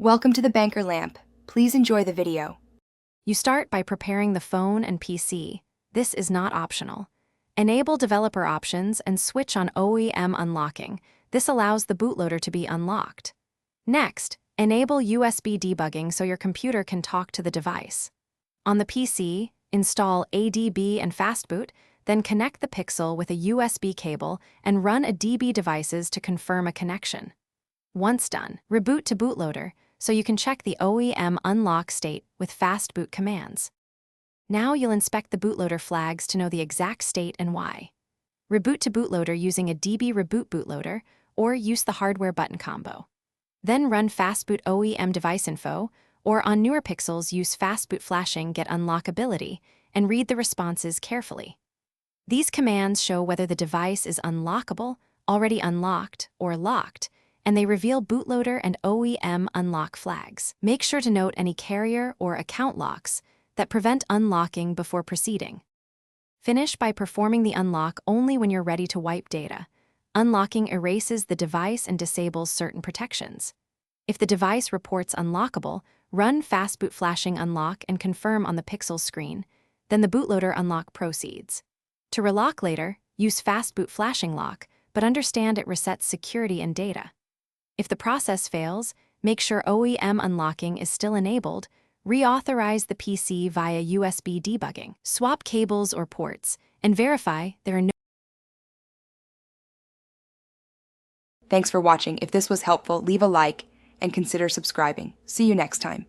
Welcome to the Banker Lamp. Please enjoy the video. You start by preparing the phone and PC. This is not optional. Enable developer options and switch on OEM unlocking. This allows the bootloader to be unlocked. Next, enable USB debugging so your computer can talk to the device. On the PC, install ADB and Fastboot, then connect the Pixel with a USB cable and run a DB devices to confirm a connection. Once done, reboot to bootloader so you can check the OEM unlock state with Fastboot commands. Now you'll inspect the bootloader flags to know the exact state and why. Reboot to bootloader using a DB reboot bootloader or use the hardware button combo. Then run Fastboot OEM device info, or on newer Pixels use Fastboot flashing get unlockability and read the responses carefully. These commands show whether the device is unlockable, already unlocked, or locked, and they reveal bootloader and OEM unlock flags. Make sure to note any carrier or account locks that prevent unlocking before proceeding. Finish by performing the unlock only when you're ready to wipe data. Unlocking erases the device and disables certain protections. If the device reports unlockable, run Fastboot flashing unlock and confirm on the Pixel screen. Then the bootloader unlock proceeds. To relock later, use Fastboot flashing lock, but understand it resets security and data. If the process fails, make sure OEM unlocking is still enabled, reauthorize the PC via USB debugging, swap cables or ports, and verify there are no. Thanks for watching. If this was helpful, leave a like and consider subscribing. See you next time.